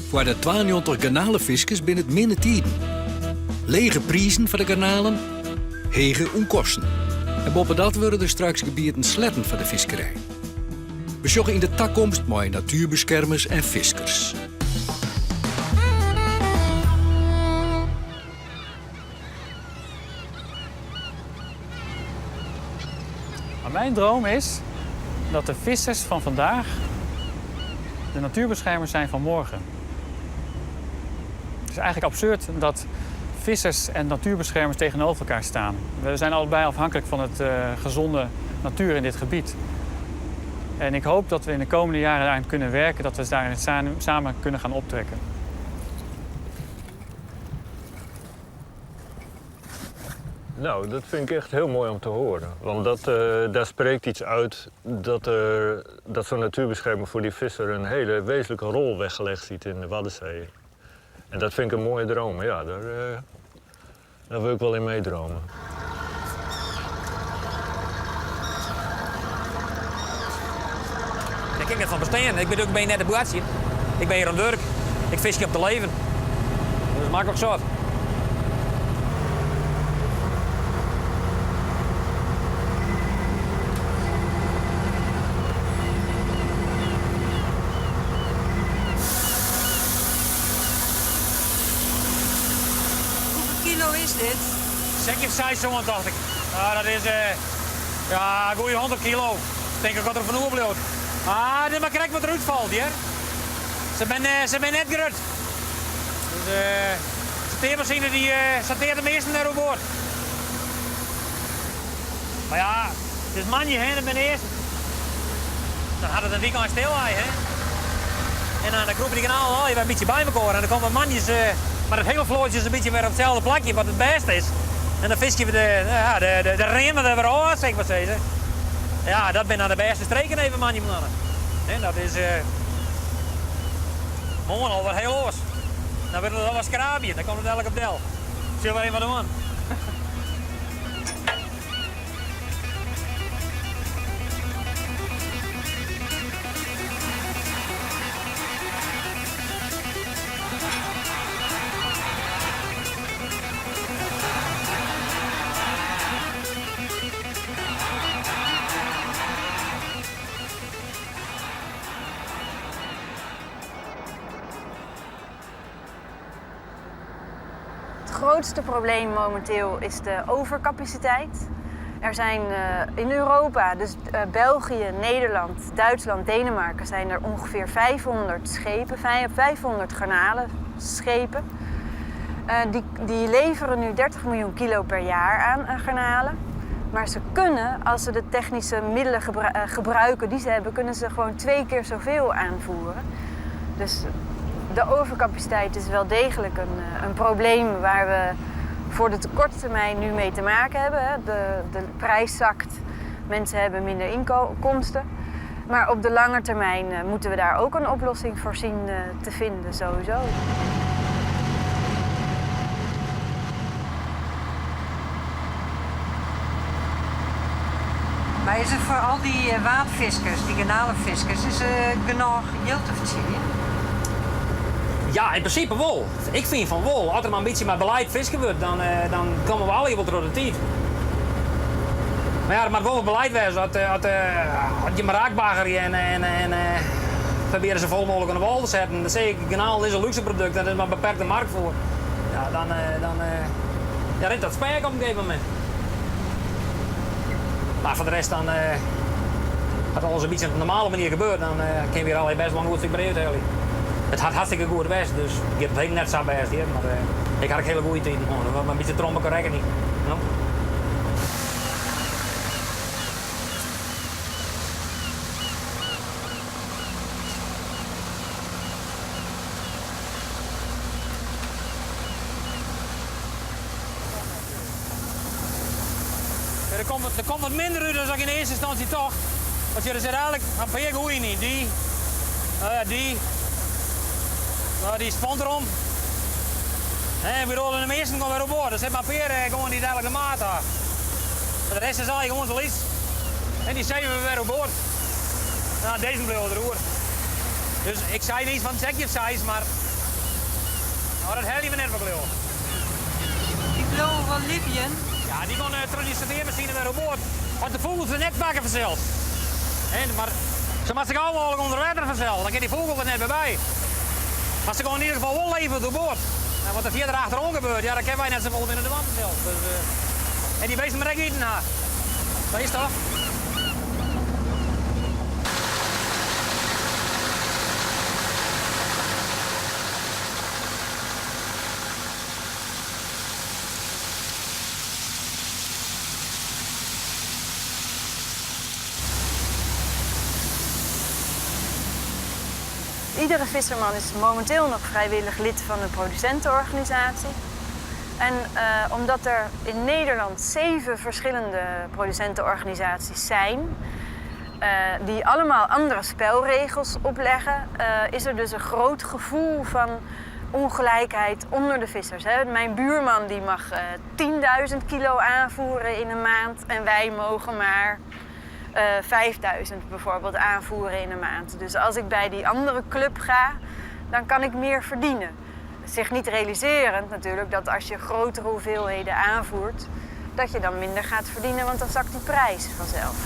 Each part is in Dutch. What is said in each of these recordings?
Voor de 92 garnalenviskers binnen het minder tijden. Lege prijzen voor de garnalen, hege onkosten. En boven dat worden er straks gebieden sletten voor de visserij. We zoeken in de toekomst mooie natuurbeschermers en viskers. Mijn droom is dat de vissers van vandaag de natuurbeschermers zijn van morgen. Het is eigenlijk absurd dat vissers en natuurbeschermers tegenover elkaar staan. We zijn allebei afhankelijk van het gezonde natuur in dit gebied. En ik hoop dat we in de komende jaren daarin kunnen werken, dat we daarin samen kunnen gaan optrekken. Nou, dat vind ik echt heel mooi om te horen. Want daar spreekt iets uit dat zo'n natuurbeschermer voor die visser een hele wezenlijke rol weggelegd ziet in de Waddenzee. En dat vind ik een mooie droom. Ja, daar wil ik wel in meedromen. Ik kijk net van bestaan. Ik ben ook net de boertje. Ik ben hier aan Durk. Ik vis hier op te leven. Dat is makkelijk zo. Kilo is dit? Zeg 600 dacht ik. Dat is een goeie 100 kilo. Ik denk ik dat er van overblijft. Dit maar kijk wat eruit valt hier. Ze zijn net gerut. Dus de teermachine die sorteert de meesten naar boord. Maar ja, het is manje hè, dat ben eerst. Dan had het een weekend stil hè. En dan groepen die kanaal weer een beetje bij elkaar. En dan komen manjes. Maar het hele vlootje is een beetje weer op hetzelfde plakje, wat het beste is. En dan vis je de remmen er weer uit, zeg maar steeds. Ja, dat ben dan de beste streken even, man, mannen. En dat is morgen al wat heel los. Dan wordt het al wat skraapje, dan komt het elk op del. Zullen we even doen? Het grootste probleem momenteel is de overcapaciteit. Er zijn in Europa, dus België, Nederland, Duitsland, Denemarken, zijn er ongeveer 500 schepen, 500 garnalenschepen. Die leveren nu 30 miljoen kilo per jaar aan garnalen. Maar ze kunnen, als ze de technische middelen gebruiken die ze hebben, kunnen ze gewoon 2 keer zoveel aanvoeren. Dus de overcapaciteit is wel degelijk een probleem waar we voor de tekorttermijn nu mee te maken hebben. De prijs zakt, mensen hebben minder inkomsten. Maar op de lange termijn moeten we daar ook een oplossing voor zien te vinden, sowieso. Maar is het voor al die waadviskers, die garnalenviskers, is er genoeg geld te verdienen? Ja, in principe wel. Ik vind van wel. Als er maar een beetje met beleid visken wordt, dan komen we alle wel door de tijd. Maar ja, er moet wel wat beleid wezen. Als je maar raakbagger en proberen ze vol mogelijk aan de wal te zetten. Dan zeg ik, kanaal is een luxe product en er is maar een beperkte markt voor. Ja, dan rent dat spijt op een gegeven moment. Maar voor de rest dan, als alles een beetje op een normale manier gebeurt, dan kun je weer al best wel een goed stuk breed halen. Het had hartstikke goed best, dus ik heb het heel net zo best hier, maar ik had ook hele goede tijden. Maar een beetje trommen kan rekken niet. No? Er komt wat minder uit dan in eerste instantie toch. Want je zit eigenlijk een paar goeie niet. Die spant erom. En we rollen de meesten gewoon weer op boord. Er zit maar peer gewoon niet eigenlijk de maat aan. Maar de rest is al gewoon zo lies. En die zeven we weer op boord. Nou, deze bleef erover. Dus ik zei niet van check je size, maar Oh, dat hel je me net wel geloof. Die blauwe van Libyen. Ja, die kon transporteermachine weer op boord. Want de vogels er net bakken vanzelf. Maar ze moeten zich allemaal onder water vanzelf. Dan kan die vogel er net bij. Maar ze gewoon in ieder geval wel leven door boord. En wat er verder achterom gebeurt, ja, dan kennen wij net zoveel binnen de wand vanzelf. Dus, en die beesten maar eten na. Dat is toch? Iedere visserman is momenteel nog vrijwillig lid van een producentenorganisatie. En omdat er in Nederland 7 verschillende producentenorganisaties zijn, die allemaal andere spelregels opleggen, is er dus een groot gevoel van ongelijkheid onder de vissers. Mijn buurman die mag 10.000 kilo aanvoeren in een maand en wij mogen maar 5.000 bijvoorbeeld aanvoeren in een maand. Dus als ik bij die andere club ga, dan kan ik meer verdienen. Zich niet realiserend natuurlijk dat als je grotere hoeveelheden aanvoert, dat je dan minder gaat verdienen, want dan zakt die prijs vanzelf.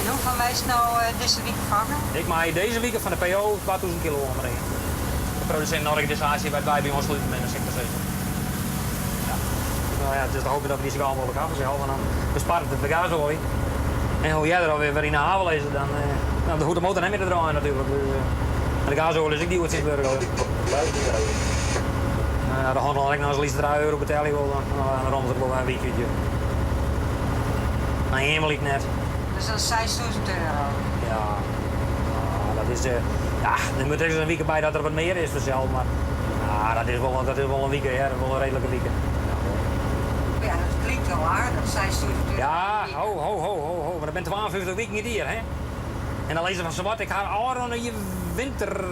En hoe gaan wij nou deze week vangen? Ik maak deze week van de PO 2000 kilo omringen. De producentenorganisatie waar wij bij ons sluiten met een sector. Nou ja, het is te hopen dat we die zo gauw mogelijk afzetten, want dan bespaart het de gazolie. En hoe jij er alweer in de haven leest, dan hoeft de motor niet meer te draaien natuurlijk. Dus, en de gazolie is ook die wat zit burger. Ja, dan gaan we nog eens €3 betalen, dan rommelt het wel een weekje. Maar helemaal niet net. Dus dat is €6.000. Ja, dat is, ja, er moet er een week bij dat er wat meer is vanzelf, maar dat is wel een week, ja, dat is wel een redelijke week. Ja, dat klinkt wel aardig, €6.000. Ja, ho, maar dat bent 52 weken niet hier, hè? En dan lezen van zowat, ik ga al in je winter,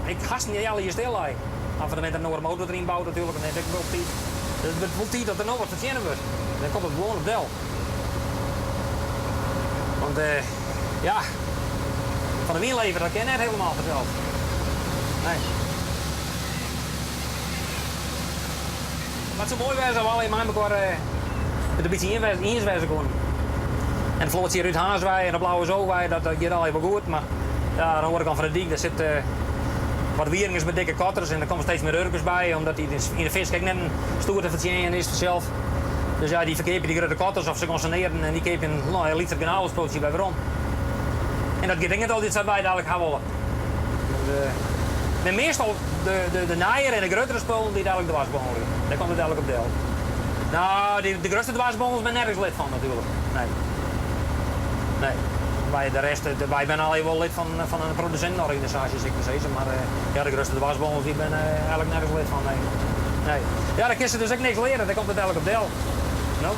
ik ga niet al je stil. Af en toe met een Noord motor erin bouwt natuurlijk, en dan denk ik wel tijd. Het wordt wel tijd dat er nog wat verzinnen wordt. Dan komt het gewoon op del. Want ja, van de wiellever, dat ken je net helemaal verteld. Nee. Wat zo mooi was, dat we alleen maar met een beetje inzwijzen konden. En het vlotje uit Haaswij en de Blauwe Zoowij, dat gaat al even goed. Maar ja, dan hoor ik al van de dik, daar zit wat wieringen met dikke katters en er komen steeds meer urkers bij, omdat die in de vis net een stoer te verzinnen is vanzelf. Dus ja, die verkepen die grote katters of ze concentreeren en die kepen een liter kanaalspootje bij waarom. En dat ging het al dit bij dadelijk gaan willen. Maar meestal de naaier en de grotere spullen die dadelijk de wasbomen. Daar komt het dadelijk op deel. Nou, de grootste dwarsbomen ben nergens lid van natuurlijk. Nee. Bij de rest, wij zijn alleen wel lid van een producentenorganisatie, zeg maar steeds. Maar ja, de grootste dwarsbomen die ben eigenlijk nergens lid van. Nee. Ja, dan kun je dus ook niks leren, daar komt het dadelijk op deel. No?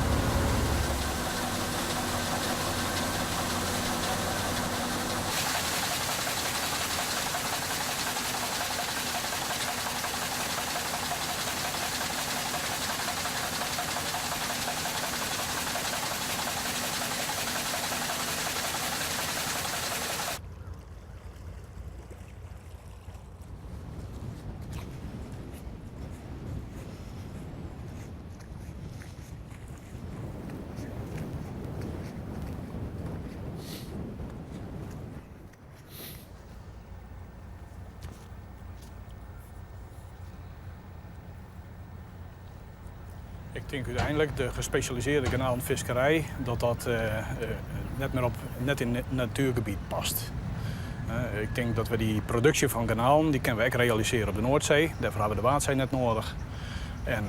Ik denk uiteindelijk de gespecialiseerde garnalenvisserij dat net in het natuurgebied past. Ik denk dat we die productie van garnalen die kunnen we ook realiseren op de Noordzee. Daarvoor hebben we de Waadzee net nodig. En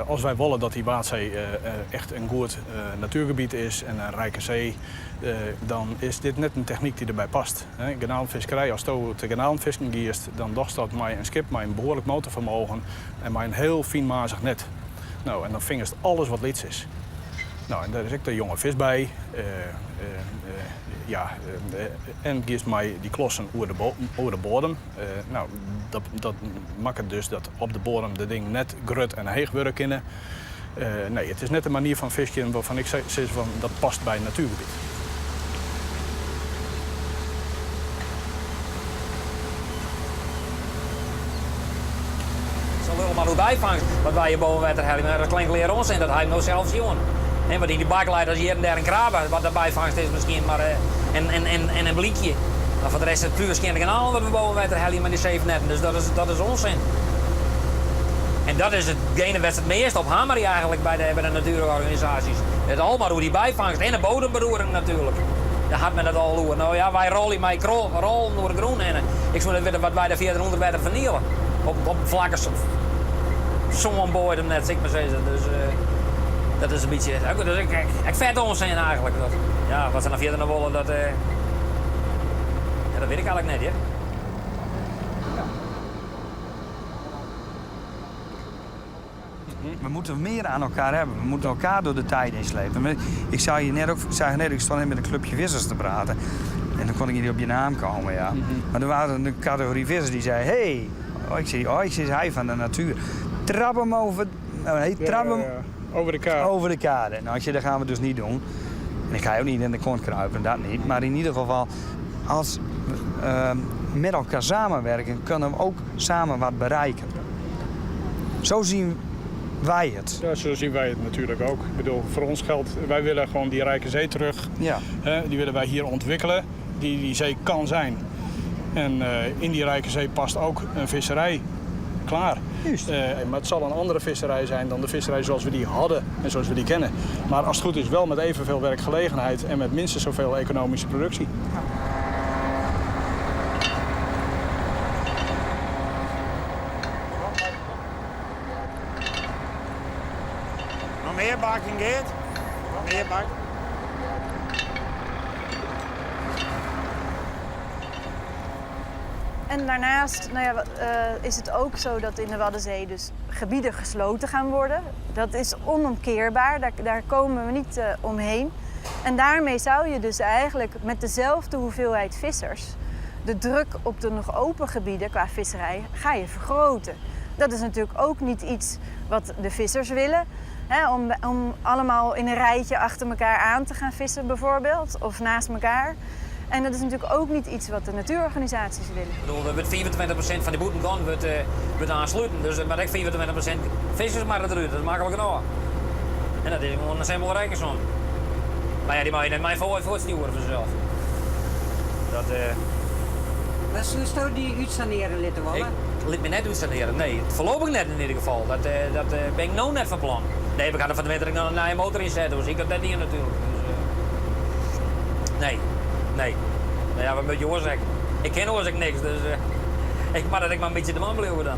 als wij willen dat die Waadzee echt een goed natuurgebied is en een rijke zee, dan is dit net een techniek die erbij past. Garnalenvisserij, als je te garnalenvissen giest, dan doet dat met een schip met een behoorlijk motorvermogen en met een heel finmazig net. Nou, en dan vingers alles wat liets is. Nou, en daar is ook de jonge vis bij. En giest mij die klossen over de bodem. Nou, dat maakt het dus dat op de bodem de ding net grut en heeg worden kunnen. Nee, het is net een manier van vissen waarvan ik zeg van dat past bij het natuurgebied. bijvangst. Wat wij hier boven water hebben, maar dat klinkt leer ons en dat hij nog zelf zien. En wat in die bak leidt als hier en daar een krabben, wat de bijvangst is misschien, maar en een blikje. Maar voor de rest is het puur waarschijnlijk een ander wat we boven water hebben met die 7 netten. Dus dat is onzin. En dat is hetgene wat het meest op hammer eigenlijk bij de natuurorganisaties. Het allemaal hoe die bijvangst en de bodemberoering natuurlijk. Daar had men het al over. Nou ja, wij rollen met rollen door de groen en ik zou net weten wat wij de 400 meter vernielen. Op vlakken zo'n bodem net, zeg maar zeggen. Dus dat is een beetje. Dus ik vet onzin eigenlijk. Ja, wat ze naar verder willen, dat weet ik eigenlijk net, hè. We moeten meer aan elkaar hebben. We moeten elkaar door de tijd inslepen. Ik zag je net ook, ik stond net met een clubje vissers te praten. En dan kon ik niet op je naam komen, ja. Maar er waren een categorie vissers die zei: hey, ik zei hij van de natuur. Trap hem over. Over de kade. Over de kade. Nou, dat gaan we dus niet doen. En ik ga ook niet in de kont kruipen, dat niet. Maar in ieder geval, als we met elkaar samenwerken, kunnen we ook samen wat bereiken. Zo zien wij het. Ja, zo zien wij het natuurlijk ook. Ik bedoel, voor ons geldt, wij willen gewoon die rijke zee terug. Ja. Die willen wij hier ontwikkelen, die zee kan zijn. En in die rijke zee past ook een visserij. Klaar. Maar het zal een andere visserij zijn dan de visserij zoals we die hadden en zoals we die kennen. Maar als het goed is wel met evenveel werkgelegenheid en met minstens zoveel economische productie. Nog meer bakken, Geert? Nog meer bakken? En daarnaast is het ook zo dat in de Waddenzee dus gebieden gesloten gaan worden. Dat is onomkeerbaar, daar komen we niet omheen. En daarmee zou je dus eigenlijk met dezelfde hoeveelheid vissers de druk op de nog open gebieden qua visserij ga je vergroten. Dat is natuurlijk ook niet iets wat de vissers willen. Hè, om allemaal in een rijtje achter elkaar aan te gaan vissen bijvoorbeeld, of naast elkaar. En dat is natuurlijk ook niet iets wat de natuurorganisaties willen. Ik bedoel, we 24% van de boeten kan wordt aansluiten. Dus maar ik 24% vissers maar eruit, dat is makkelijk genoeg. En dat is gewoon een simpel rekensom. Maar ja, die mag je net mij voortsturen vanzelf. Dat Wat zou die uitsaneren laten worden? Ik liet me net uitsaneren, nee. Voorlopig net in ieder geval. Dat ben ik nou net van plan. Nee, we gaan er van de winter nog een motor in zetten, dus ik heb dat niet natuurlijk. Dus, nee. Nou ja, wat moet je oorzaak? Ik ken oorzaak niks, dus maar dat ik maar een beetje de man blijven dan.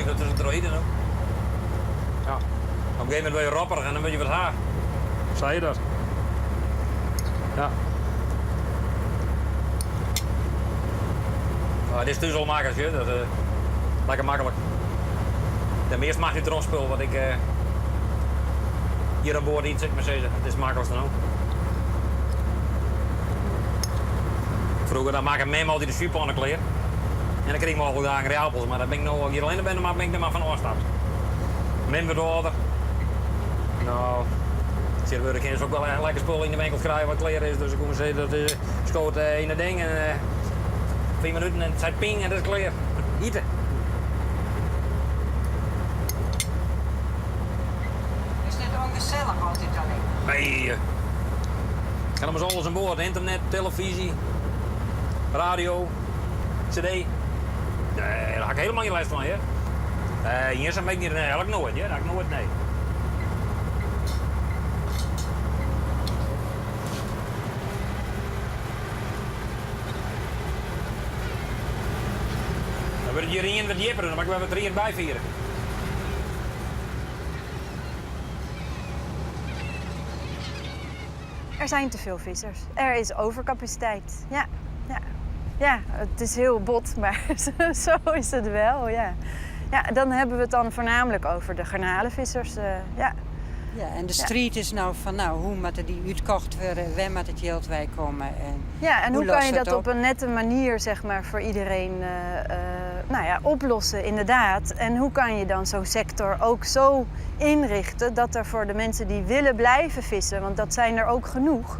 Dat is het droïden ook. Ja. Op een gegeven moment wil je rapperig en dan moet je wat haar. Zei je dat? Ja. Dit is dus al makkelijk, dat lekker makkelijk. De meest mag niet eromspul wat ik hier aan boord niet zeg maar zeggen. Het is makkelijk dan ook. Vroeger dan maak ik mem altijd de superpannen kleer. En dan kreeg ik mogelijk dagen reaalpels, maar dat ben ik nou hier alleen ben, maar ben ik er maar van afgestapt. Minder order. Nou, ik kan ook wel een lekker spul in de winkel krijgen wat kleren is, dus ik kom zeggen dat is schoot in het ding en 4 minuten en het zei ping en dat is kleer. Gieten. Is dit ongezellig altijd alleen? Nee. Ik ga maar zo alles aan boord, internet, televisie, radio, cd. Nee, daar ga ik helemaal geen lijst van, hè? Hier zijn ik niet, nee, dat heb ik nooit, ja? Dat heb ik nooit, nee. Dan wordt het hierin wat jipper, dan mag ik wel wat 3 bij vieren. Er zijn te veel vissers. Er is overcapaciteit. Ja, ja. Ja, het is heel bot, maar zo is het wel, ja. Ja, dan hebben we het dan voornamelijk over de garnalenvissers, ja. Ja, en de strijd is nou van, hoe moeten die uitkocht worden, waar moet het geld bij komen? Ja, en hoe kan je dat op op een nette manier, zeg maar, voor iedereen oplossen, inderdaad. En hoe kan je dan zo'n sector ook zo inrichten dat er voor de mensen die willen blijven vissen, want dat zijn er ook genoeg,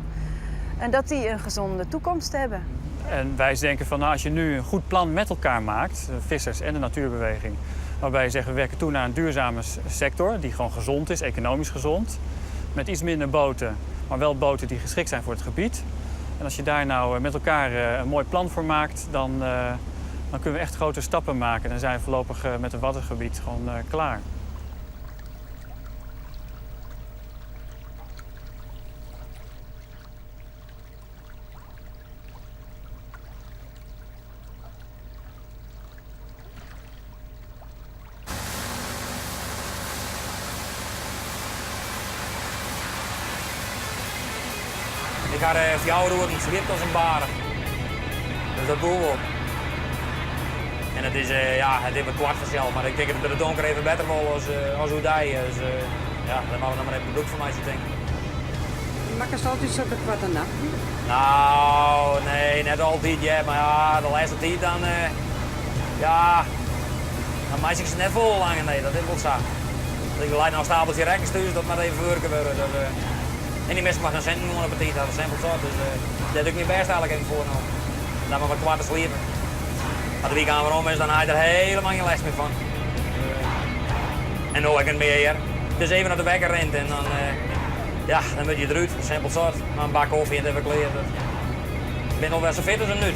en dat die een gezonde toekomst hebben. En wij denken van, als je nu een goed plan met elkaar maakt, de vissers en de natuurbeweging, waarbij je zegt, we werken toe naar een duurzame sector die gewoon gezond is, economisch gezond, met iets minder boten, maar wel boten die geschikt zijn voor het gebied. En als je daar nou met elkaar een mooi plan voor maakt, dan kunnen we echt grote stappen maken. Dan zijn we voorlopig met het Waddengebied gewoon klaar. Ik ga voor jou roeren, ze wipt als een baren. Dus dat doen we ook. En het is, het is wat kwart vanzelf, maar ik denk dat het donker even beter wordt als hoe die. Dus dan mogen we nog maar even product van mij denken. Mag je altijd zo kwart een nacht? Nou, nee, net altijd, ja. Maar ja, de laatste tijd dan, dan maak ik ze net vol lang. Nee, dat is wel zo. Ik leid nou een stapeltje rekken sturen, dat maar even werken worden. En die mensen mag een cent op het eten, dat is simpel zo. Dus dat doe ik niet best eigenlijk even voorgenomen. Dan maar wat kwart te sliepen. Als de weekend waarom is, dan haal je er helemaal geen les meer van. En nooit een meer. Dus even naar de wekker rent en dan, dan moet je eruit. Simpel zo. Maar een bak koffie en even kleren. Ik ben nog wel zo fit als een nut.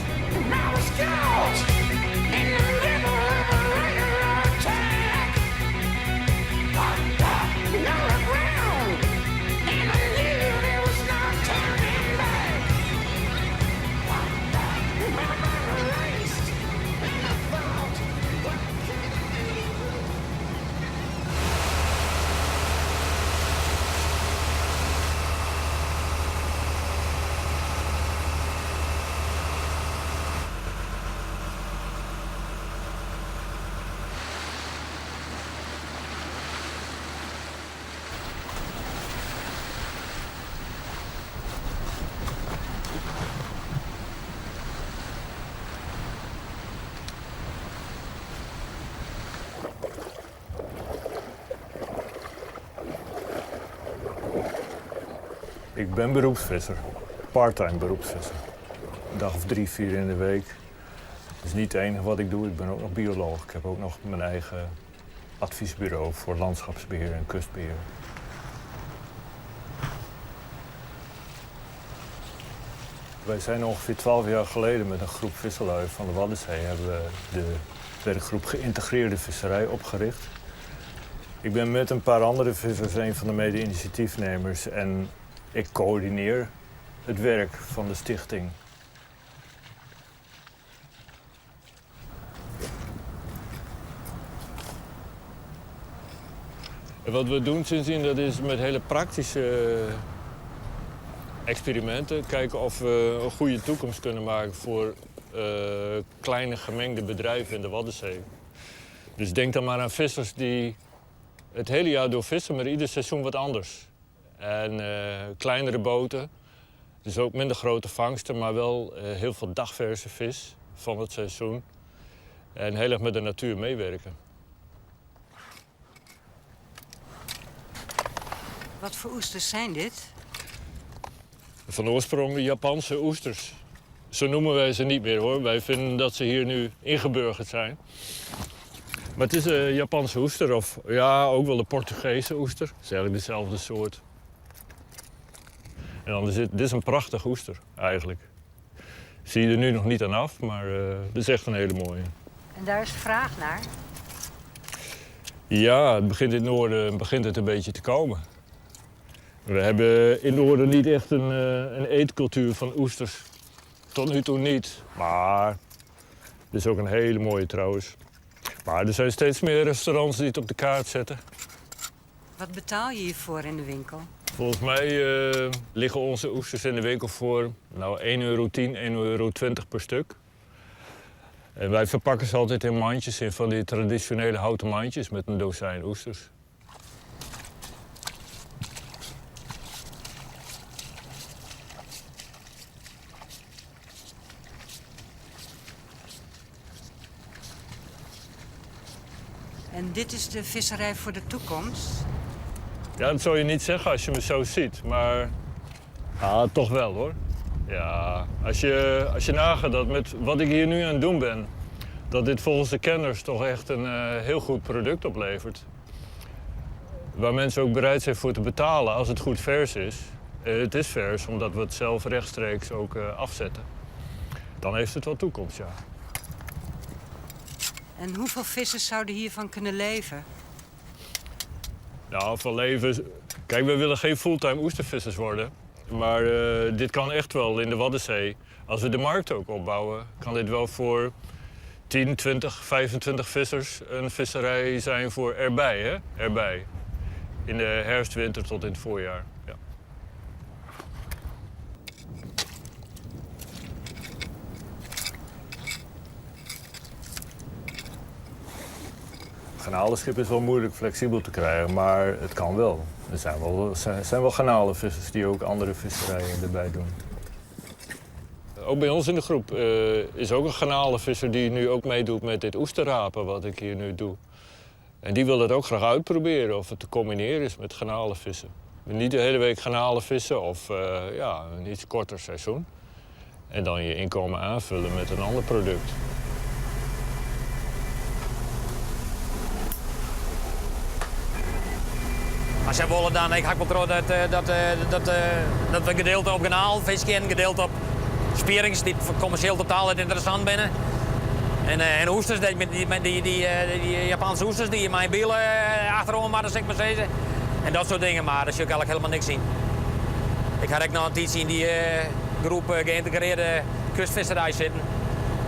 Ik ben beroepsvisser, parttime beroepsvisser. Een dag of 3, 4 in de week. Dat is niet het enige wat ik doe, ik ben ook nog bioloog. Ik heb ook nog mijn eigen adviesbureau voor landschapsbeheer en kustbeheer. Wij zijn ongeveer 12 jaar geleden met een groep visserlui van de Waddenzee hebben we de werkgroep Geïntegreerde Visserij opgericht. Ik ben met een paar andere vissers een van de mede-initiatiefnemers en ik coördineer het werk van de stichting. En wat we doen sindsdien, dat is met hele praktische experimenten. Kijken of we een goede toekomst kunnen maken voor kleine gemengde bedrijven in de Waddenzee. Dus denk dan maar aan vissers die het hele jaar door vissen, maar ieder seizoen wat anders. En kleinere boten, dus ook minder grote vangsten, maar wel heel veel dagverse vis van het seizoen. En heel erg met de natuur meewerken. Wat voor oesters zijn dit? Van oorsprong Japanse oesters. Zo noemen wij ze niet meer hoor. Wij vinden dat ze hier nu ingeburgerd zijn. Maar het is een Japanse oester, of ja, ook wel de Portugese oester. Het is eigenlijk dezelfde soort. En dan dit is een prachtig oester, eigenlijk. Zie je er nu nog niet aan af, maar het is echt een hele mooie. En daar is vraag naar? Ja, het begint in het noorden een beetje te komen. We hebben in het noorden niet echt een eetcultuur van oesters. Tot nu toe niet, maar het is ook een hele mooie trouwens. Maar er zijn steeds meer restaurants die het op de kaart zetten. Wat betaal je hiervoor in de winkel? Volgens mij liggen onze oesters in de winkel voor nou, €1,10, €1,20 per stuk. En wij verpakken ze altijd in mandjes, in van die traditionele houten mandjes met een dozijn oesters. En dit is de visserij voor de toekomst? Ja, dat zou je niet zeggen als je me zo ziet, maar ja, toch wel hoor. Ja, als je nagaat dat met wat ik hier nu aan het doen ben, dat dit volgens de kenners toch echt een heel goed product oplevert. Waar mensen ook bereid zijn voor te betalen als het goed vers is. Het is vers, omdat we het zelf rechtstreeks ook afzetten. Dan heeft het wel toekomst, ja. En hoeveel vissers zouden hiervan kunnen leven? Nou, van leven... Kijk, we willen geen fulltime oestervissers worden. Maar dit kan echt wel in de Waddenzee. Als we de markt ook opbouwen, kan dit wel voor 10, 20, 25 vissers een visserij zijn voor erbij, hè? Erbij. In de herfst, winter tot in het voorjaar. Ja. Garnalenschip is wel moeilijk flexibel te krijgen, maar het kan wel. Er zijn wel garnalenvissers die ook andere visserijen erbij doen. Ook bij ons in de groep is ook een garnalenvisser die nu ook meedoet met dit oesterrapen wat ik hier nu doe. En die wil het ook graag uitproberen of het te combineren is met garnalenvissen. Niet de hele week garnalenvissen of ja, een iets korter seizoen. En dan je inkomen aanvullen met een ander product. Als jij willen dan, ik hak wel trouw dat we gedeelte op kanaal vissen en gedeelte op spierings die commercieel totaal niet interessant binnen. En oesters, die Japanse oesters die in mijn bielen achterom maar, zeg maar zeggen. En dat soort dingen, maar dat zie ik eigenlijk helemaal niks zien. Ik had ook nog een tijdje in die groep geïntegreerde kustvisserij zitten.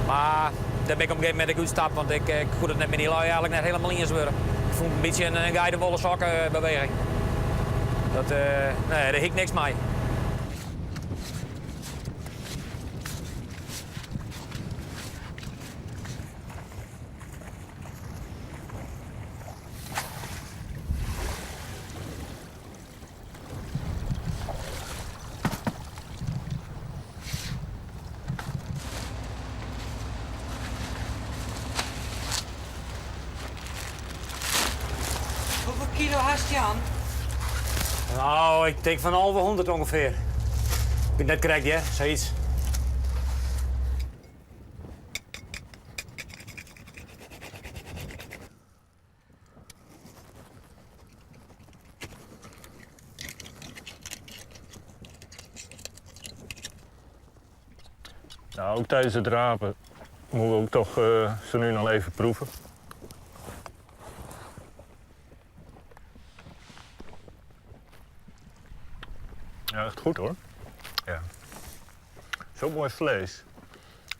Maar daar ben ik op een gegeven moment uitgestapt, want ik goed het net met die lui eigenlijk net helemaal in worden. Ik vond een beetje een geitenwolle sokkenbeweging. Nee, daar hiek niks mee. Hoeveel kilo hast je aan? Nou, ik denk van over 100 ongeveer. Ik ben net correct, hè? Zoiets. Nou, ook tijdens het rapen moeten we ook toch zo nu nog even proeven. Ja, echt goed hoor. Ja. Zo mooi vlees.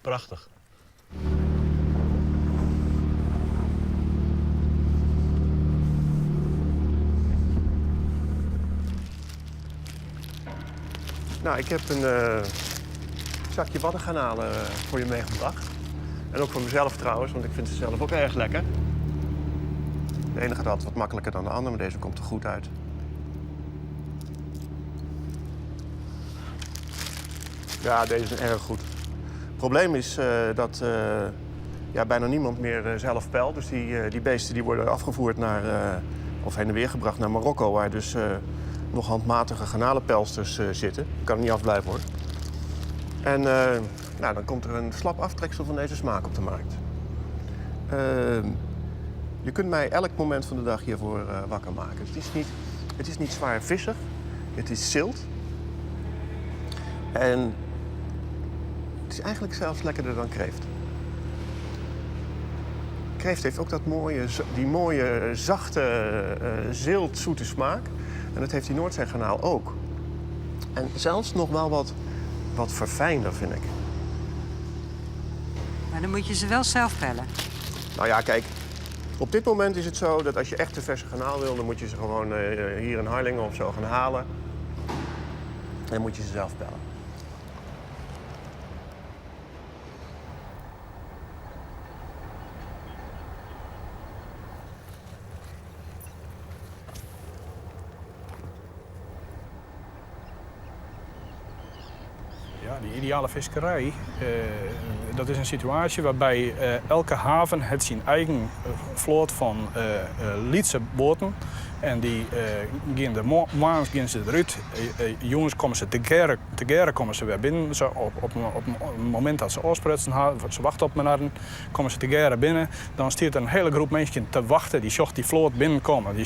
Prachtig. Nou, ik heb een zakje waddengarnalen voor je meegebracht. En ook voor mezelf trouwens, want ik vind ze zelf ook erg lekker. De ene gaat altijd wat makkelijker dan de andere, maar deze komt er goed uit. Ja, deze is erg goed. Het probleem is dat ja, bijna niemand meer zelf pelt. Dus die beesten die worden afgevoerd naar, of heen en weer gebracht naar Marokko, waar dus nog handmatige garnalenpelsters zitten. Ik kan er niet afblijven hoor. En nou, dan komt er een slap aftreksel van deze smaak op de markt. Je kunt mij elk moment van de dag hiervoor wakker maken. Het is niet zwaar vissig, het is zilt. En het is eigenlijk zelfs lekkerder dan kreeft. Kreeft heeft ook die mooie, zachte, ziltzoete smaak. En dat heeft die Noordzeegarnaal ook. En zelfs nog wel wat verfijnder, vind ik. Maar dan moet je ze wel zelf pellen. Nou ja, kijk. Op dit moment is het zo dat als je echt een verse garnaal wil, dan moet je ze gewoon hier in Harlingen of zo gaan halen. dan moet je ze zelf pellen. Ja, die ideale visserij, dat is een situatie waarbij elke haven het zijn eigen vloot van Lietse boten. En die gaan de maand gaan ze eruit. Jongens komen ze te geren komen ze weer binnen. Zo op het moment dat ze afsprutsen, ze wachten op elkaar, komen ze te geren binnen. Dan staat er een hele groep mensen te wachten. Die zocht die vloot binnenkomen. Die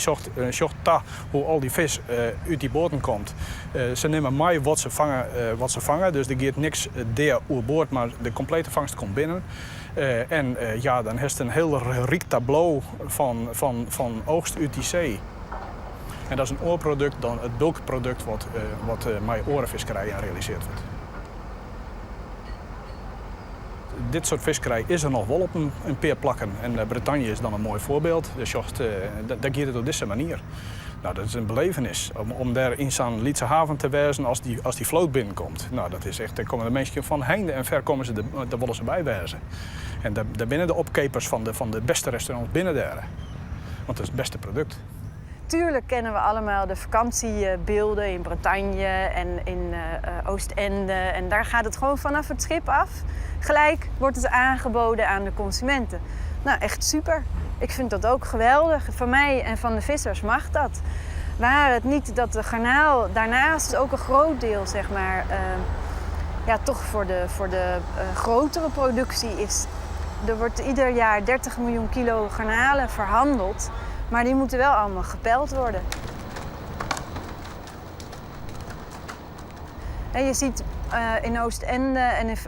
zocht hoe al die vis uit die boten komt. Ze nemen mee wat ze vangen. Dus er gaat niks daar boord, maar de complete vangst komt binnen. Ja, dan is het een heel riek tableau van oogst uit die zee. En dat is een oorproduct dan het bulkproduct wat met orenvisserij realiseerd wordt. Dit soort visserij is er nog wel op een paar plakken. En Bretagne is dan een mooi voorbeeld. Dus daar gaat het op deze manier. Nou, dat is een belevenis om daar in zo'n Lietse haven te wezen als die vloot binnenkomt. Nou, dat is echt, daar komen de mensen van heinde en ver komen daar willen ze bij wezen. En daar binnen de opkepers van de beste restaurants binnen daar. Want dat is het beste product. Tuurlijk kennen we allemaal de vakantiebeelden in Bretagne en in Oostende. En daar gaat het gewoon vanaf het schip af. Gelijk wordt het aangeboden aan de consumenten. Nou, echt super. Ik vind dat ook geweldig. Van mij en van de vissers mag dat. Waar het niet dat de garnaal daarnaast ook een groot deel, zeg maar, ja, toch voor de grotere productie is. Er wordt ieder jaar 30 miljoen kilo garnalen verhandeld. Maar die moeten wel allemaal gepeld worden. En je ziet in Oostende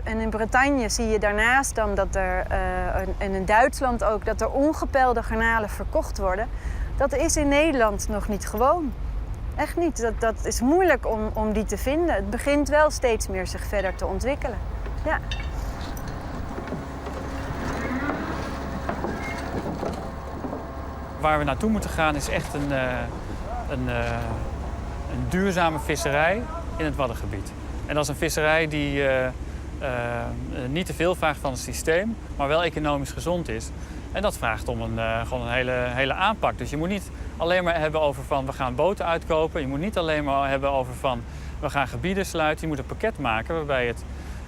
en in Bretagne zie je daarnaast dan dat er, en in Duitsland ook, dat er ongepelde garnalen verkocht worden. Dat is in Nederland nog niet gewoon. Echt niet. Dat is moeilijk om die te vinden. Het begint wel steeds meer zich verder te ontwikkelen. Ja. Waar we naartoe moeten gaan is echt een duurzame visserij in het Waddengebied. En dat is een visserij die niet te veel vraagt van het systeem, maar wel economisch gezond is. En dat vraagt om gewoon een hele aanpak. Dus je moet niet alleen maar hebben over van we gaan boten uitkopen. Je moet niet alleen maar hebben over van we gaan gebieden sluiten. Je moet een pakket maken waarbij je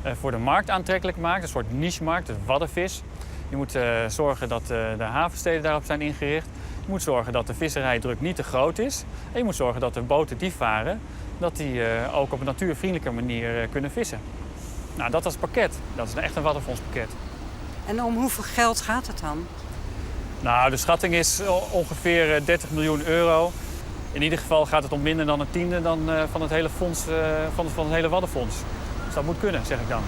het voor de markt aantrekkelijk maakt. Een soort niche-markt, het waddenvis. Je moet zorgen dat de havensteden daarop zijn ingericht. Je moet zorgen dat de visserijdruk niet te groot is. En je moet zorgen dat de boten die varen, dat die ook op een natuurvriendelijke manier kunnen vissen. Nou, dat als pakket. Dat is echt een waddenfondspakket. En om hoeveel geld gaat het dan? Nou, de schatting is ongeveer 30 miljoen euro. In ieder geval gaat het om minder dan een tiende van het hele fonds, van het hele waddenfonds. Dus dat moet kunnen, zeg ik dan.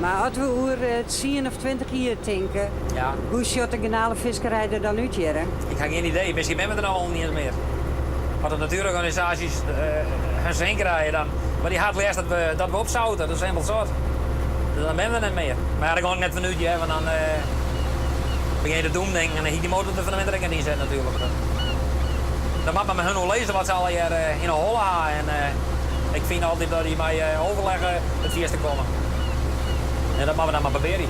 Maar als we over 10 of 20 jaar denken, Ja. hoe ziet de garnalenvisserij er dan uit, Jere? Ik heb geen idee, misschien hebben we er al niet eens meer. Wat de natuurorganisaties hun zin krijgen dan. Maar die had leest dat we opzouten, dat is helemaal zo. Dus dan ben we niet meer. Maar ja, dat kan ik net van nu, want dan begin je te doen en dan hiet die motor er van de winter in niet zetten natuurlijk. Dan mag men met hun al lezen wat ze al hier in een hol hebben. En ik vind altijd dat die mij overleggen het eerste komen. En dat moeten we dan maar proberen.